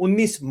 19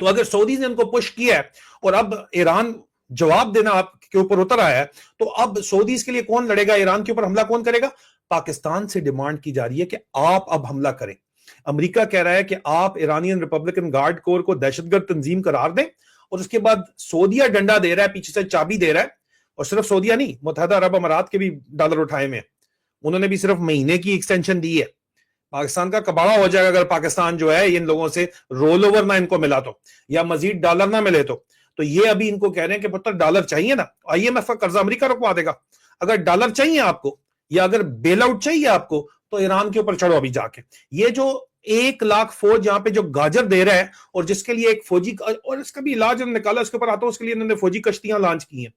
تو اگر سعودی نے ان کو پش کیا ہے اور اب ایران جواب دینا آپ کے اوپر اتر آیا ہے، تو اب سعودیز کے لیے کون لڑے گا؟ ایران کے اوپر حملہ کون کرے گا؟ پاکستان سے ڈیمانڈ کی جا رہی ہے کہ آپ اب حملہ کریں۔ امریکہ کہہ رہا ہے کہ آپ ایرانین ریپبلکن گارڈ کور کو دہشت گرد تنظیم قرار دیں، اور اس کے بعد سعودیہ ڈنڈا دے رہا ہے، پیچھے سے چابی دے رہا ہے، اور صرف سعودیہ نہیں، متحدہ عرب امارات کے بھی ڈالر اٹھائے میں، انہوں نے بھی صرف مہینے کی ایکسٹینشن دی ہے۔ پاکستان کا کباڑا ہو جائے گا اگر پاکستان جو ہے ان لوگوں سے رول اوور نہ ان کو ملا تو، یا مزید ڈالر نہ ملے تو یہ ابھی ان کو کہہ رہے ہیں کہ پتر ڈالر چاہیے نا، آئی ایم ایف کا قرضہ امریکہ رکوا دے گا، اگر ڈالر چاہیے آپ کو یا اگر بیل آؤٹ چاہیے آپ کو تو ایران کے اوپر چڑھو ابھی جا کے۔ یہ جو 1,00,000 فوج یہاں پہ جو گاجر دے رہا ہے، اور جس کے لیے ایک فوجی، اور اس کا بھی علاج نکالا، اس کے اوپر آتا ہوں، اس کے لیے انہوں نے فوجی کشتیاں لانچ کی ہیں۔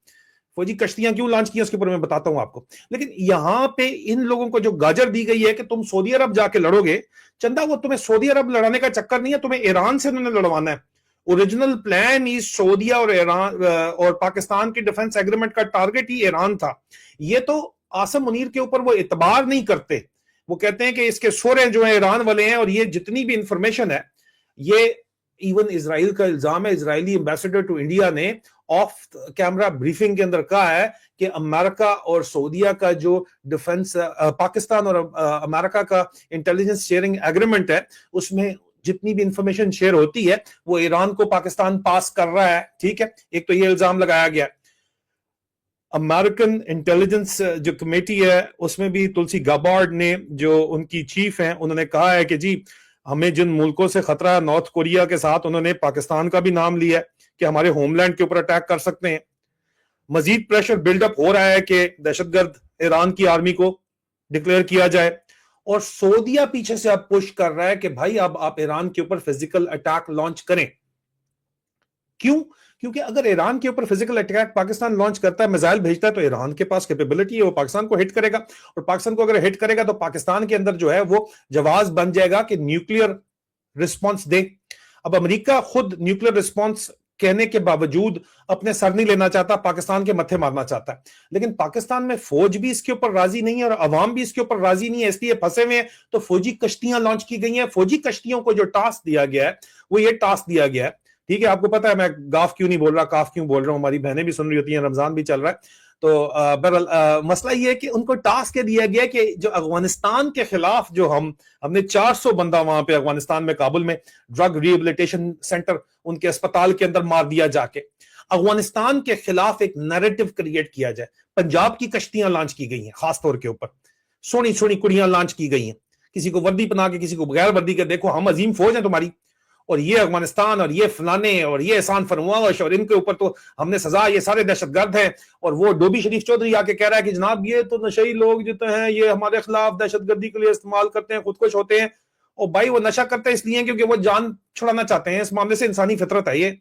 فوجی کشتیاں کیوں لانچ کی ہیں اس کے اوپر میں بتاتا ہوں آپ کو، لیکن یہاں پہ ان لوگوں کو جو گاجر دی گئی ہے کہ تم سعودی عرب جا کے لڑو گے، چندہ وہ تمہیں سعودی عرب لڑانے کا چکر نہیں ہے، تمہیں ایران سے انہوں نے لڑوانا ہے۔ اوریجنل پلان ہی سعودیہ اور ایران اور پاکستان کی ڈیفنس ایگریمنٹ کا ٹارگٹ ہی ایران تھا۔ یہ تو عاصم منیر کے اوپر وہ اعتبار نہیں کرتے، وہ کہتے ہیں کہ اس کے سورے جو ہیں ایران والے ہیں، اور یہ جتنی بھی انفارمیشن ہے، یہ ایون اسرائیل کا الزام ہے، اسرائیلی ایمبیسڈر ٹو انڈیا نے آف کیمرہ بریفنگ کے اندر کہا ہے کہ امریکہ اور سعودیہ کا جو ڈیفنس، پاکستان اور امریکہ کا انٹیلیجنس شیئرنگ ایگریمنٹ ہے، اس میں جتنی بھی انفارمیشن شیئر ہوتی ہے وہ ایران کو پاکستان پاس کر رہا ہے۔ ٹھیک ہے، ایک تو یہ الزام لگایا گیا۔ امریکن انٹیلیجنس جو کمیٹی ہے اس میں بھی تلسی گابارڈ نے، جو ان کی چیف ہیں، انہوں نے کہا ہے کہ جی ہمیں جن ملکوں سے خطرہ ہے، نارتھ کوریا کے ساتھ انہوں نے پاکستان کا بھی نام لیا ہے کہ ہمارے ہوم لینڈ کے اوپر اٹیک کر سکتے ہیں۔ مزید پریشر بلڈ اپ ہو رہا ہے کہ دہشت گرد ایران کی آرمی کو ڈکلیئر کیا جائے، اور سعودیہ پیچھے سے اب پش کر رہا ہے کہ بھائی اب آپ ایران کے اوپر فزیکل اٹیک لانچ کریں۔ کیوں؟ کیونکہ اگر ایران کے اوپر فزیکل اٹیک پاکستان لانچ کرتا ہے، میزائل بھیجتا ہے، تو ایران کے پاس کیپیبلٹی ہے، وہ پاکستان کو ہٹ کرے گا، اور پاکستان کو اگر ہٹ کرے گا تو پاکستان کے اندر جو ہے وہ جواز بن جائے گا کہ نیوکلیئر رسپانس دے۔ اب امریکہ خود نیوکلیئر رسپانس کہنے کے باوجود اپنے سر نہیں لینا چاہتا، پاکستان کے متھے مارنا چاہتا ہے، لیکن پاکستان میں فوج بھی اس کے اوپر راضی نہیں ہے اور عوام بھی اس کے اوپر راضی نہیں ہے، اس لیے پھنسے ہوئے ہیں۔ تو فوجی کشتیاں لانچ کی گئی ہیں۔ فوجی کشتیوں کو جو ٹاسک دیا گیا ہے وہ یہ ٹاسک دیا گیا ہے، ٹھیک ہے، آپ کو پتا ہے میں گاف کیوں نہیں بول رہا، کاف کیوں بول رہا ہوں، ہماری بہنیں بھی سن رہی ہوتی ہیں، رمضان بھی چل رہا ہے، تو بہرحال مسئلہ یہ ہے کہ ان کو ٹاسک دیا گیا کہ جو افغانستان کے خلاف جو ہم نے 400 بندہ وہاں پہ افغانستان میں کابل میں ڈرگ ریہیبلیٹیشن سینٹر ان کے اسپتال کے اندر مار دیا جا کے، افغانستان کے خلاف ایک نیریٹو کریٹ کیا جائے۔ پنجاب کی کشتیاں لانچ کی گئی ہیں، خاص طور کے اوپر سونی سونی کڑیاں لانچ کی گئی ہیں، کسی کو وردی پہنا کے، کسی کو بغیر وردی کے، دیکھو ہم عظیم فوج ہیں تمہاری، اور یہ افغانستان اور یہ فلانے اور یہ احسان فرمائش اور ان کے اوپر تو ہم نے سزا، یہ سارے دہشت گرد ہیں۔ اور وہ ڈوبی شریف چودھری آ کے کہہ رہا ہے کہ جناب یہ تو نشئی لوگ جتنے ہیں یہ ہمارے خلاف دہشت گردی کے لیے استعمال کرتے ہیں، خودکش ہوتے ہیں۔ اور بھائی وہ نشہ کرتے ہیں اس لیے کیونکہ وہ جان چھڑانا چاہتے ہیں، اس معاملے سے انسانی فطرت ہے یہ،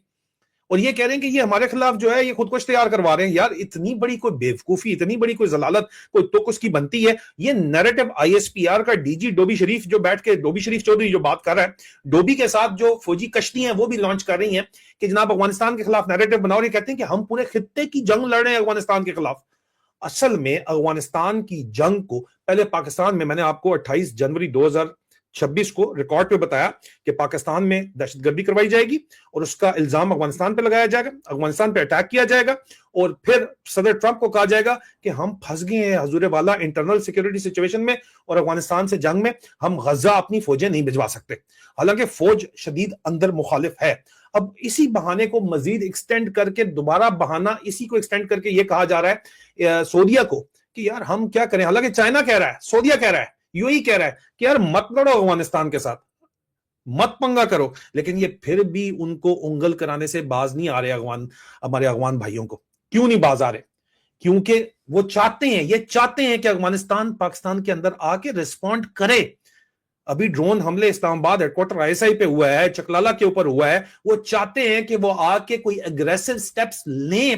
اور یہ کہہ رہے ہیں کہ یہ ہمارے خلاف جو ہے یہ خودکش تیار کروا رہے ہیں۔ یار اتنی بڑی کوئی بیوقوفی، اتنی بڑی کوئی ضلالت کوئی تک اس کی بنتی ہے؟ یہ narrative I S P R کا ڈی جی ڈوبی شریف جو بیٹھ کے، ڈوبی شریف چودھری جو بات کر رہا ہے، ڈوبی کے ساتھ جو فوجی کشتیاں ہیں وہ بھی لانچ کر رہی ہیں کہ جناب افغانستان کے خلاف نیریٹو بناؤ، اور یہ کہتے ہیں کہ ہم پورے خطے کی جنگ لڑ رہے ہیں افغانستان کے خلاف۔ اصل میں افغانستان کی جنگ کو پہلے پاکستان میں نے آپ کو 28 جنوری 2026 کو ریکارڈ پہ بتایا کہ پاکستان میں دہشت گردی کروائی جائے گی اور اس کا الزام افغانستان پہ لگایا جائے گا، افغانستان پہ اٹیک کیا جائے گا، اور پھر صدر ٹرمپ کو کہا جائے گا کہ ہم پھنس گئے ہیں حضور والا انٹرنل سیکورٹی سچویشن میں، اور افغانستان سے جنگ میں ہم غزہ اپنی فوجیں نہیں بھجوا سکتے، حالانکہ فوج شدید اندر مخالف ہے۔ اب اسی بہانے کو مزید ایکسٹینڈ کر کے، دوبارہ بہانہ اسی کو ایکسٹینڈ کر کے یہ کہا جا رہا ہے سعودیہ کو کہ یار ہم کیا کریں، حالانکہ چائنا کہہ رہا ہے، سعودیہ کہہ رہا ہے، یو اے کہہ رہا ہے کہ یار مت لڑو افغانستان کے ساتھ، مت پنگا کرو، لیکن یہ پھر بھی ان کو انگل کرانے سے باز نہیں آ رہے ہمارے افغان بھائیوں کو۔ کیوں نہیں باز آ رہے؟ کیونکہ وہ چاہتے ہیں، یہ چاہتے ہیں کہ افغانستان پاکستان کے اندر آ کے ریسپونڈ کرے۔ ابھی ڈرون حملے Islamabad headquarter I S I پہ ہوا ہے، چکلالہ کے اوپر ہوا ہے، وہ چاہتے ہیں کہ وہ آ کے کوئی اگریسو سٹیپس لیں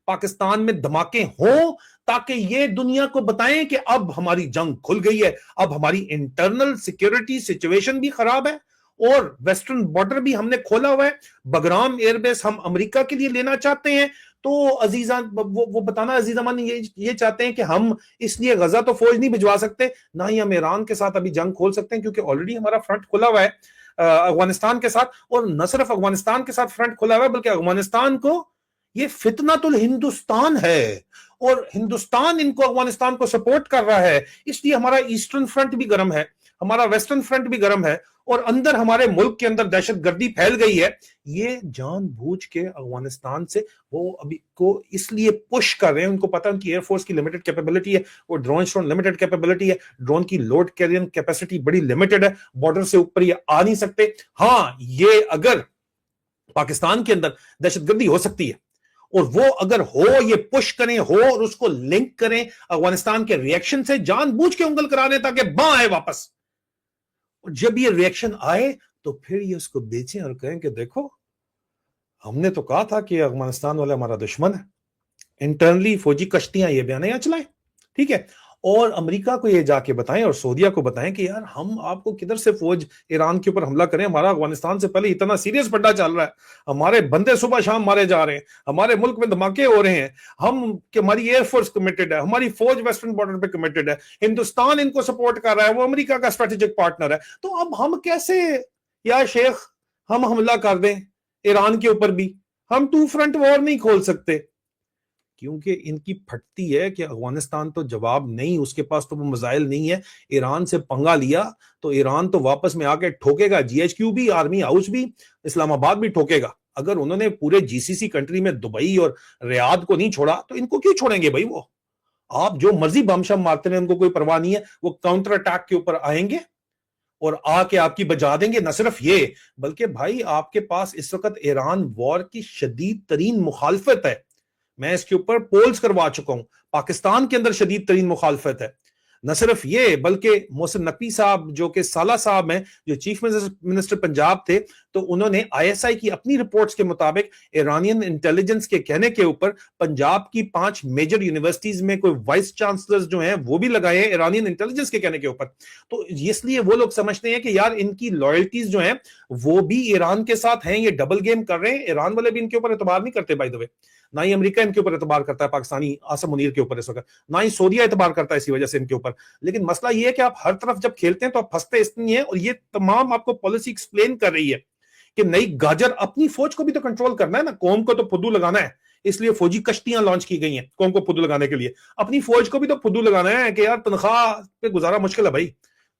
پاکستان میں دھماکے ہوں، تاکہ یہ دنیا کو بتائیں کہ اب ہماری جنگ کھل گئی ہے، اب ہماری انٹرنل سیکیورٹی سچویشن بھی خراب ہے، اور ویسٹرن بارڈر بھی ہم نے کھولا ہوا ہے، بگرام ایئر بیس ہم امریکہ کے لیے لینا چاہتے ہیں۔ تو عزیزان وہ بتانا عزیزان یہ چاہتے ہیں کہ ہم اس لیے غزہ تو فوج نہیں بھجوا سکتے، نہ ہی ہم ایران کے ساتھ ابھی جنگ کھول سکتے ہیں، کیونکہ آلریڈی ہمارا فرنٹ کھلا ہوا ہے۔ افغانستان کے ساتھ, اور نہ صرف افغانستان کے ساتھ فرنٹ کھلا ہوا ہے بلکہ افغانستان کو یہ فتنۃ الہندوستان ہے, اور ہندوستان ان کو افغانستان کو سپورٹ کر رہا ہے. اس لیے ہمارا ایسٹرن فرنٹ بھی گرم ہے, ہمارا ویسٹرن فرنٹ بھی گرم ہے, اور اندر ہمارے ملک کے اندر دہشت گردی پھیل گئی ہے. یہ جان بوجھ کے افغانستان سے وہ ابھی کو اس لیے پش کر رہے ہیں, ان کو پتا ہے ان کی ایئر فورس کی لمیٹڈ کیپیبلٹی ہے, وہ ڈرون لمیٹڈ کیپیبلٹی ہے, ڈرون کی لوڈ کیرئنگ کیپیسٹی بڑی لمیٹڈ ہے, بارڈر سے اوپر یہ آ نہیں سکتے. ہاں, یہ اگر پاکستان کے اندر دہشت گردی ہو سکتی ہے, اور وہ اگر ہو یہ پش کریں ہو اور اس کو لنک کریں افغانستان کے ری ایکشن سے, جان بوجھ کے انگل کرانے تاکہ باں آئے واپس. اور جب یہ ری ایکشن آئے تو پھر یہ اس کو بیچیں اور کہیں کہ دیکھو ہم نے تو کہا تھا کہ افغانستان والا ہمارا دشمن ہے, انٹرنلی فوجی کشتیاں یہ بیانیاں چلائیں, ٹھیک ہے, اور امریکہ کو یہ جا کے بتائیں اور سعودیہ کو بتائیں کہ یار ہم آپ کو کدھر سے فوج ایران کے اوپر حملہ کریں, ہمارا افغانستان سے پہلے اتنا سیریس پڈا چل رہا ہے, ہمارے بندے صبح شام مارے جا رہے ہیں, ہمارے ملک میں دھماکے ہو رہے ہیں, ہماری ایئر فورس کمیٹڈ ہے, ہماری فوج ویسٹرن بارڈر پہ کمیٹڈ ہے, ہندوستان ان کو سپورٹ کر رہا ہے, وہ امریکہ کا اسٹریٹجک پارٹنر ہے, تو اب ہم کیسے یا شیخ ہم حملہ کر دیں ایران کے اوپر بھی؟ ہم ٹو فرنٹ وار نہیں کھول سکتے, کیونکہ ان کی پھٹتی ہے کہ افغانستان تو جواب نہیں, اس کے پاس تو وہ مزائل نہیں ہے. ایران سے پنگا لیا تو ایران تو واپس میں آ کے ٹھوکے گا, جی ایچ کیو بھی, آرمی ہاؤس بھی, اسلام آباد بھی ٹھوکے گا. اگر انہوں نے پورے جی سی سی کنٹری میں دبئی اور ریاض کو نہیں چھوڑا تو ان کو کیوں چھوڑیں گے بھائی؟ وہ آپ جو مرضی بم شم مارتے ہیں, ان کو کوئی پرواہ نہیں ہے, وہ کاؤنٹر اٹیک کے اوپر آئیں گے اور آ کے آپ کی بجا دیں گے. نہ صرف یہ بلکہ بھائی آپ کے پاس اس وقت ایران وار کی شدید ترین مخالفت ہے, میں اس کے اوپر پولز کروا چکا ہوں, پاکستان کے اندر شدید ترین مخالفت ہے. نہ صرف یہ بلکہ محسن نقوی صاحب جو کہ سالہ صاحب ہیں, جو چیف منسٹر پنجاب تھے, تو انہوں نے آئی ایس آئی کی اپنی رپورٹس کے مطابق ایرانین انٹیلیجنس کے کہنے کے اوپر پنجاب کی 5 میجر یونیورسٹیز میں کوئی وائس چانسلرز جو ہیں وہ بھی لگائے ہیں ایرانین انٹیلیجنس کے کہنے کے اوپر. تو اس لیے وہ لوگ سمجھتے ہیں کہ یار ان کی لائلٹیز جو ہیں وہ بھی ایران کے ساتھ ہیں, یہ ڈبل گیم کر رہے ہیں. ایران والے بھی ان کے اوپر اعتبار نہیں کرتے بائی دا وے, نہ ہی امریکہ ان کے اوپر اعتبار کرتا ہے پاکستانی عاصم منیر کے اوپر اس وقت, نہ ہی سعودیہ اعتبار کرتا ہے اسی وجہ سے ان کے اوپر. لیکن مسئلہ یہ ہے کہ آپ ہر طرف جب کھیلتے ہیں تو آپ پھنستے اس لیے ہیں, اور یہ تمام آپ کو پالیسی ایکسپلین کر رہی ہے کہ نئی گاجر اپنی فوج کو بھی تو کنٹرول کرنا ہے نا, قوم کو تو پھدو لگانا ہے, اس لیے فوجی کشتیاں لانچ کی گئی ہیں قوم کو پھدو لگانے کے لیے. اپنی فوج کو بھی تو پھدو لگانا ہے کہ یار تنخواہ پہ گزارا مشکل ہے بھائی,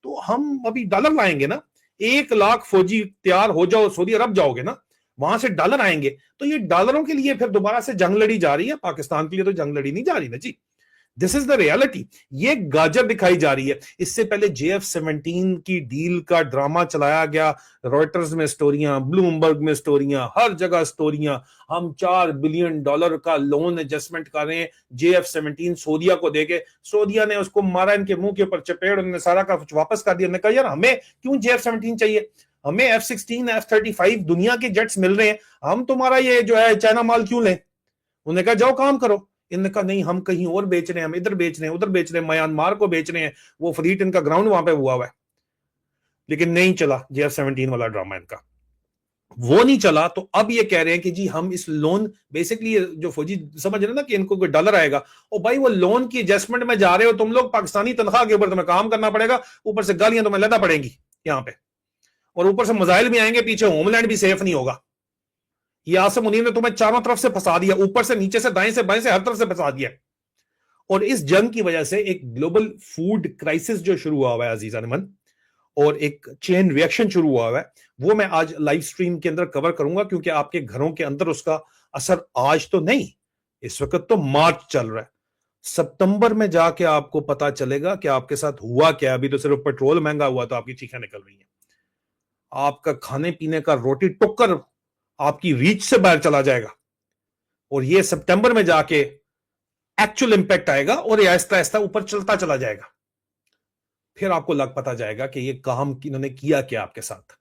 تو ہم ابھی ڈالر لائیں گے نا, 1 لاکھ فوجی تیار ہو جاؤ, سعودی عرب جاؤ گے نا, وہاں سے ڈالر آئیں گے, تو یہ ڈالروں کے لیے پھر دوبارہ سے جنگ لڑی جا رہی ہے. پاکستان کے لیے تو جنگ لڑی نہیں جا رہی نا جی, دس از دا ریالٹی. یہ گاجر دکھائی جا رہی ہے. اس سے پہلے JF-17 کی ڈیل کا ڈرامہ چلایا گیا, رائٹرز میں سٹوریاں, بلومبرگ میں سٹوریاں, ہر جگہ سٹوریاں, ہم $4 بلین کا لون ایڈجسٹمنٹ کر رہے ہیں JF-17 سعودیہ کو دے کے. سعودیہ نے اس کو مارا ان کے منہ کے اوپر چپیڑ, انہوں نے سارا کا واپس کر دیا. انہوں نے کہا یار ہمیں کیوں JF-17 چاہیے, ہمیں F-16 F-35 دنیا کے جیٹس مل رہے ہیں, ہم تمہارا یہ جو ہے چائنا مال کیوں لیں. انہوں نے کہا جاؤ کام کرو. انہوں نے کہا نہیں, ہم کہیں اور بیچ رہے ہیں, ہم ادھر بیچ رہے ہیں, ادھر بیچ رہے ہیں, میانمار کو بیچ رہے ہیں, وہ فلیٹ ان کا گراؤنڈ وہاں پہ ہوا ہے. لیکن نہیں چلا JF-17 والا ڈرامہ ان کا, وہ نہیں چلا. تو اب یہ کہہ رہے ہیں کہ جی ہم اس لون, بیسکلی جو فوجی سمجھ رہے ہیں نا کہ ان کو کوئی ڈالر آئے گا, اور بھائی وہ لون کی ایڈجسٹمنٹ میں جا رہے ہو تم لوگ, پاکستانی تنخواہ کے اوپر تمہیں کام کرنا پڑے گا, اوپر سے گالیاں تمہیں لینا پڑیں گی یہاں پہ, اور اوپر سے مزائل بھی آئیں گے پیچھے, ہوم لینڈ بھی سیف نہیں ہوگا. یہ عاصم منیر نے تمہیں چاروں طرف سے پھنسا دیا, اوپر سے نیچے سے دائیں سے بائیں سے ہر طرف سے پھنسا دیا. اور اس جنگ کی وجہ سے ایک گلوبل فوڈ کرائسس جو شروع ہوا ہوا ہے عزیزان من, اور ایک چین ریئیکشن شروع ہوا ہوا ہے, وہ میں آج لائیو سٹریم کے اندر کور کروں گا, کیونکہ آپ کے گھروں کے اندر اس کا اثر آج تو نہیں, اس وقت تو مارچ چل رہا ہے, ستمبر میں جا کے آپ کو پتا چلے گا کہ آپ کے ساتھ ہوا کیا. ابھی تو صرف پیٹرول مہنگا ہوا تو آپ کی چیخیں نکل رہی ہیں, آپ کا کھانے پینے کا روٹی ٹکر آپ کی ریچ سے باہر چلا جائے گا, اور یہ سپٹمبر میں جا کے ایکچوئل امپیکٹ آئے گا, اور یہ آہستہ آہستہ اوپر چلتا چلا جائے گا. پھر آپ کو لگ پتا جائے گا کہ یہ کام انہوں نے کیا کیا آپ کے ساتھ.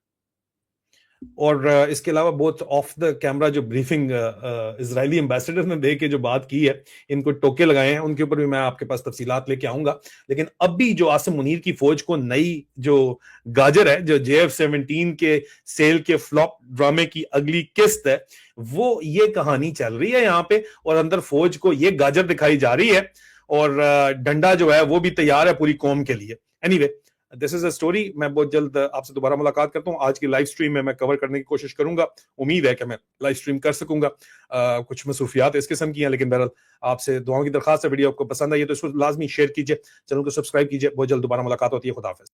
اور اس کے علاوہ بہت آف دا کیمرہ جو بریفنگ اسرائیلی ایمبیسڈر نے دے کے جو بات کی ہے, ان کو ٹوکے لگائے ہیں, ان کے اوپر بھی میں آپ کے پاس تفصیلات لے کے آؤں گا. لیکن اب بھی جو عاصم منیر کی فوج کو نئی جو گاجر ہے, جو JF-17 کے سیل کے فلاپ ڈرامے کی اگلی قسط ہے, وہ یہ کہانی چل رہی ہے یہاں پہ, اور اندر فوج کو یہ گاجر دکھائی جا رہی ہے, اور ڈنڈا جو ہے وہ بھی تیار ہے پوری قوم کے لیے. Any way, this is a story. میں بہت جلد آپ سے دوبارہ ملاقات کرتا ہوں. آج کی لائیو اسٹریم میں کور کرنے کی کوشش کروں گا. امید ہے کہ میں لائیو اسٹریم کر سکوں گا. کچھ مصروفیات اس قسم کی ہیں, لیکن بہرحال آپ سے دعاؤں کی درخواست ہے. ویڈیو آپ کو پسند آئی ہے تو اس کو لازمی شیئر کیجیے, چینل کو سبسکرائب کیجیے. بہت جلد دوبارہ ملاقات ہوتی ہے. خدا حافظ.